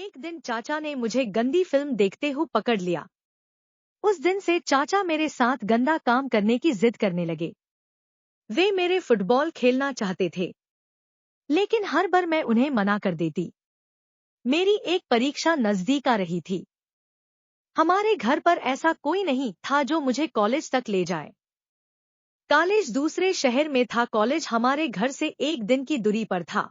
एक दिन चाचा ने मुझे गंदी फिल्म देखते हुए पकड़ लिया। उस दिन से चाचा मेरे साथ गंदा काम करने की जिद करने लगे। वे मेरे फुटबॉल खेलना चाहते थे, लेकिन हर बार मैं उन्हें मना कर देती। मेरी एक परीक्षा नजदीक आ रही थी। हमारे घर पर ऐसा कोई नहीं था जो मुझे कॉलेज तक ले जाए। कॉलेज दूसरे शहर में था, कॉलेज हमारे घर से एक दिन की दूरी पर था।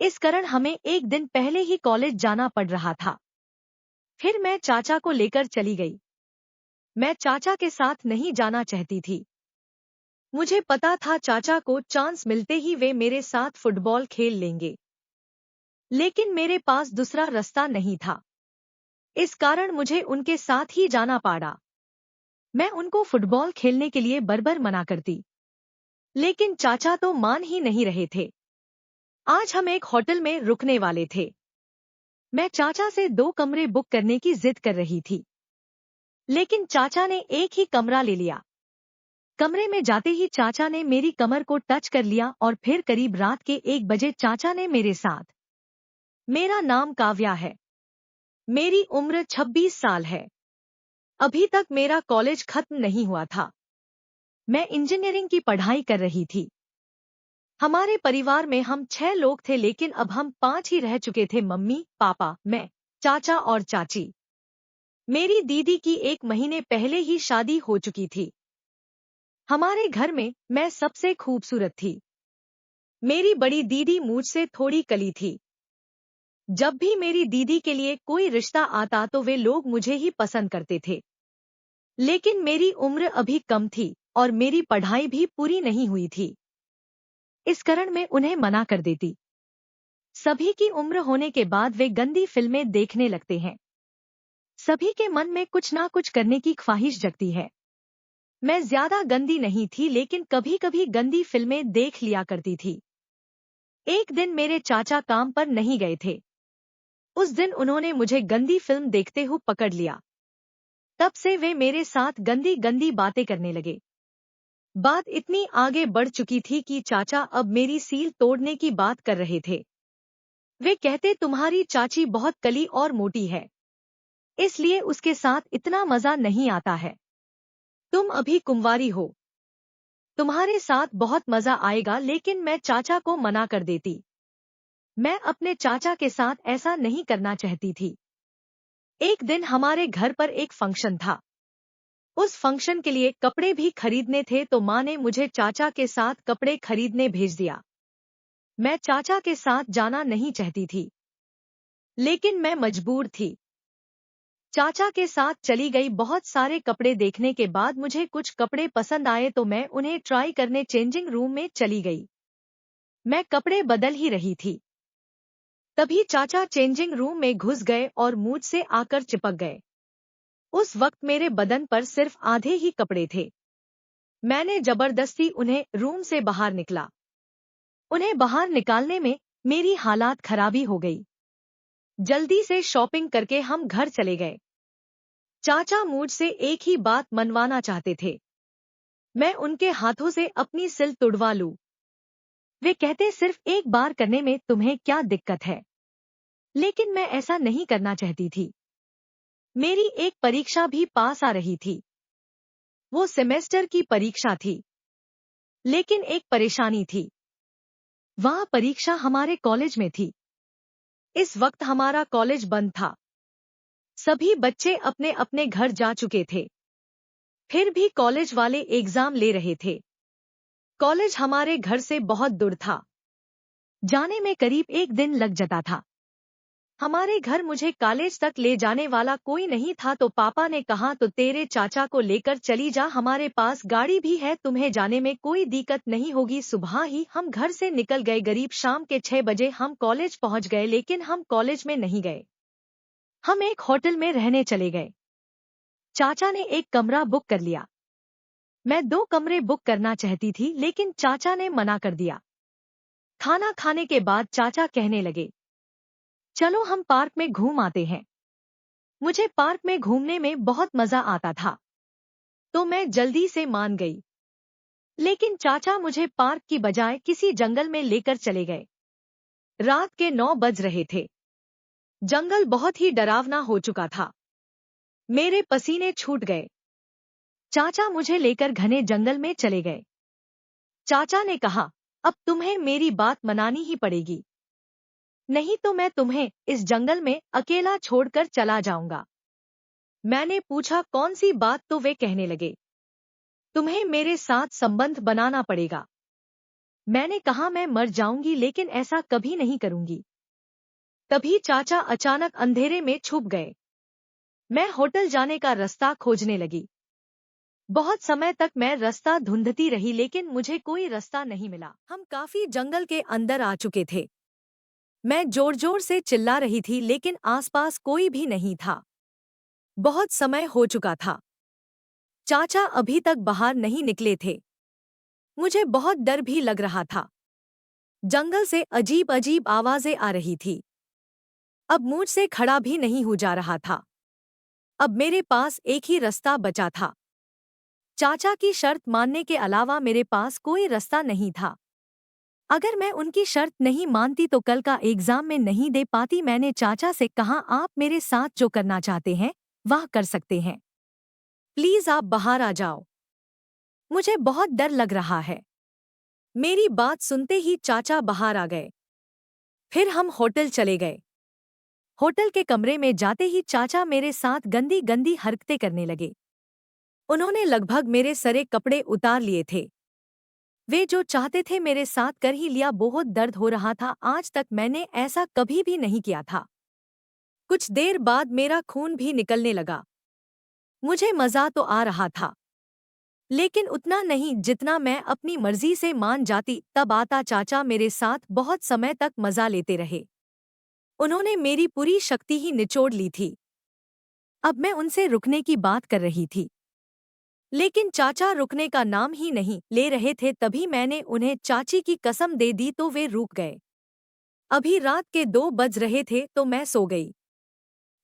इस कारण हमें एक दिन पहले ही कॉलेज जाना पड़ रहा था। फिर मैं चाचा को लेकर चली गई। मैं चाचा के साथ नहीं जाना चाहती थी। मुझे पता था चाचा को चांस मिलते ही वे मेरे साथ फुटबॉल खेल लेंगे, लेकिन मेरे पास दूसरा रास्ता नहीं था। इस कारण मुझे उनके साथ ही जाना पड़ा। मैं उनको फुटबॉल खेलने के लिए बार-बार मना करती, लेकिन चाचा तो मान ही नहीं रहे थे। आज हम एक होटल में रुकने वाले थे। मैं चाचा से 2 कमरे बुक करने की जिद कर रही थी, लेकिन चाचा ने एक ही कमरा ले लिया। कमरे में जाते ही चाचा ने मेरी कमर को टच कर लिया और फिर करीब रात के 1 बजे चाचा ने मेरे साथ। मेरा नाम काव्या है। मेरी उम्र 26 साल है। अभी तक मेरा कॉलेज खत्म नहीं हुआ था। मैं इंजीनियरिंग की पढ़ाई कर रही थी। हमारे परिवार में हम 6 लोग थे, लेकिन अब हम 5 ही रह चुके थे, मम्मी, पापा, मैं, चाचा और चाची। मेरी दीदी की 1 महीने पहले ही शादी हो चुकी थी। हमारे घर में मैं सबसे खूबसूरत थी। मेरी बड़ी दीदी मुझसे थोड़ी कली थी। जब भी मेरी दीदी के लिए कोई रिश्ता आता तो वे लोग मुझे ही पसंद करते थे, लेकिन मेरी उम्र अभी कम थी और मेरी पढ़ाई भी पूरी नहीं हुई थी। इस कारण मैं उन्हें मना कर देती। सभी की उम्र होने के बाद वे गंदी फिल्में देखने लगते हैं। सभी के मन में कुछ ना कुछ करने की ख्वाहिश जगती है। मैं ज्यादा गंदी नहीं थी, लेकिन कभी कभी गंदी फिल्में देख लिया करती थी। एक दिन मेरे चाचा काम पर नहीं गए थे। उस दिन उन्होंने मुझे गंदी फिल्म देखते हुए पकड़ लिया। तब से वे मेरे साथ गंदी गंदी बातें करने लगे। बात इतनी आगे बढ़ चुकी थी कि चाचा अब मेरी सील तोड़ने की बात कर रहे थे। वे कहते, तुम्हारी चाची बहुत कली और मोटी है, इसलिए उसके साथ इतना मजा नहीं आता है। तुम अभी कुंवारी हो, तुम्हारे साथ बहुत मजा आएगा, लेकिन मैं चाचा को मना कर देती। मैं अपने चाचा के साथ ऐसा नहीं करना चाहती थी। एक दिन हमारे घर पर एक फंक्शन था। उस फंक्शन के लिए कपड़े भी खरीदने थे, तो माँ ने मुझे चाचा के साथ कपड़े खरीदने भेज दिया। मैं चाचा के साथ जाना नहीं चाहती थी, लेकिन मैं मजबूर थी। चाचा के साथ चली गई। बहुत सारे कपड़े देखने के बाद मुझे कुछ कपड़े पसंद आए, तो मैं उन्हें ट्राई करने चेंजिंग रूम में चली गई। मैं कपड़े बदल ही रही थी, तभी चाचा चेंजिंग रूम में घुस गए और मुझसे आकर चिपक गए। उस वक्त मेरे बदन पर सिर्फ आधे ही कपड़े थे। मैंने जबरदस्ती उन्हें रूम से बाहर निकला। उन्हें बाहर निकालने में मेरी हालात खराबी हो गई। जल्दी से शॉपिंग करके हम घर चले गए। चाचा मुझसे एक ही बात मनवाना चाहते थे, मैं उनके हाथों से अपनी सिल तुड़वा लूं। वे कहते, सिर्फ एक बार करने में तुम्हें क्या दिक्कत है, लेकिन मैं ऐसा नहीं करना चाहती थी। मेरी एक परीक्षा भी पास आ रही थी। वो सेमेस्टर की परीक्षा थी, लेकिन एक परेशानी थी। वह परीक्षा हमारे कॉलेज में थी। इस वक्त हमारा कॉलेज बंद था। सभी बच्चे अपने अपने घर जा चुके थे। फिर भी कॉलेज वाले एग्जाम ले रहे थे। कॉलेज हमारे घर से बहुत दूर था। जाने में करीब 1 दिन लग जाता था। हमारे घर मुझे कॉलेज तक ले जाने वाला कोई नहीं था, तो पापा ने कहा, तो तेरे चाचा को लेकर चली जा, हमारे पास गाड़ी भी है, तुम्हें जाने में कोई दिक्कत नहीं होगी। सुबह ही हम घर से निकल गए। करीब शाम के 6 बजे हम कॉलेज पहुंच गए, लेकिन हम कॉलेज में नहीं गए। हम एक होटल में रहने चले गए। चाचा ने एक कमरा बुक कर लिया। मैं 2 कमरे बुक करना चाहती थी, लेकिन चाचा ने मना कर दिया। खाना खाने के बाद चाचा कहने लगे, चलो हम पार्क में घूम आते हैं। मुझे पार्क में घूमने में बहुत मजा आता था, तो मैं जल्दी से मान गई। लेकिन चाचा मुझे पार्क की बजाय किसी जंगल में लेकर चले गए। रात के 9 बज रहे थे। जंगल बहुत ही डरावना हो चुका था। मेरे पसीने छूट गए। चाचा मुझे लेकर घने जंगल में चले गए। चाचा ने कहा, अब तुम्हें मेरी बात मनानी ही पड़ेगी, नहीं तो मैं तुम्हें इस जंगल में अकेला छोड़कर चला जाऊंगा। मैंने पूछा कौन सी बात, तो वे कहने लगे, तुम्हें मेरे साथ संबंध बनाना पड़ेगा। मैंने कहा मैं मर जाऊंगी लेकिन ऐसा कभी नहीं करूंगी। तभी चाचा अचानक अंधेरे में छुप गए। मैं होटल जाने का रास्ता खोजने लगी। बहुत समय तक मैं रास्ता ढूंढती रही लेकिन मुझे कोई रास्ता नहीं मिला। हम काफी जंगल के अंदर आ चुके थे। मैं जोर जोर से चिल्ला रही थी लेकिन आसपास कोई भी नहीं था। बहुत समय हो चुका था। चाचा अभी तक बाहर नहीं निकले थे। मुझे बहुत डर भी लग रहा था। जंगल से अजीब अजीब आवाजें आ रही थी। अब मुझसे खड़ा भी नहीं हो जा रहा था। अब मेरे पास एक ही रास्ता बचा था। चाचा की शर्त मानने के अलावा मेरे पास कोई रास्ता नहीं था। अगर मैं उनकी शर्त नहीं मानती तो कल का एग्जाम में नहीं दे पाती। मैंने चाचा से कहा, आप मेरे साथ जो करना चाहते हैं वह कर सकते हैं, प्लीज आप बाहर आ जाओ, मुझे बहुत डर लग रहा है। मेरी बात सुनते ही चाचा बाहर आ गए। फिर हम होटल चले गए। होटल के कमरे में जाते ही चाचा मेरे साथ गंदी गंदी हरकतें करने लगे। उन्होंने लगभग मेरे सारे कपड़े उतार लिए थे। वे जो चाहते थे मेरे साथ कर ही लिया। बहुत दर्द हो रहा था। आज तक मैंने ऐसा कभी भी नहीं किया था। कुछ देर बाद मेरा खून भी निकलने लगा। मुझे मजा तो आ रहा था, लेकिन उतना नहीं जितना मैं अपनी मर्जी से मान जाती। तब आता चाचा मेरे साथ बहुत समय तक मजा लेते रहे। उन्होंने मेरी पूरी शक्ति ही निचोड़ ली थी। अब मैं उनसे रुकने की बात कर रही थी, लेकिन चाचा रुकने का नाम ही नहीं ले रहे थे। तभी मैंने उन्हें चाची की कसम दे दी तो वे रुक गए। अभी रात के 2 बज रहे थे तो मैं सो गई।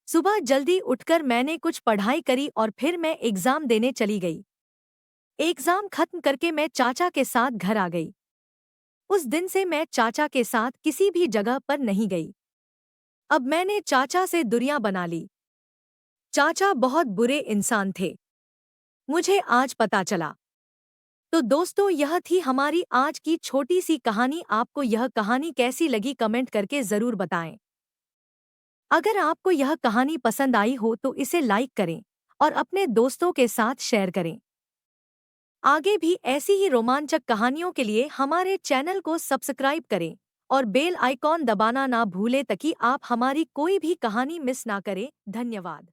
सुबह जल्दी उठकर मैंने कुछ पढ़ाई करी और फिर मैं एग्जाम देने चली गई। एग्जाम खत्म करके मैं चाचा के साथ घर आ गई। उस दिन से मैं चाचा के साथ किसी भी जगह पर नहीं गई। अब मैंने चाचा से दूरियां बना ली। चाचा बहुत बुरे इंसान थे, मुझे आज पता चला। तो दोस्तों, यह थी हमारी आज की छोटी सी कहानी। आपको यह कहानी कैसी लगी कमेंट करके ज़रूर बताएं। अगर आपको यह कहानी पसंद आई हो तो इसे लाइक करें और अपने दोस्तों के साथ शेयर करें। आगे भी ऐसी ही रोमांचक कहानियों के लिए हमारे चैनल को सब्सक्राइब करें और बेल आइकॉन दबाना ना भूलें ताकि आप हमारी कोई भी कहानी मिस ना करें। धन्यवाद।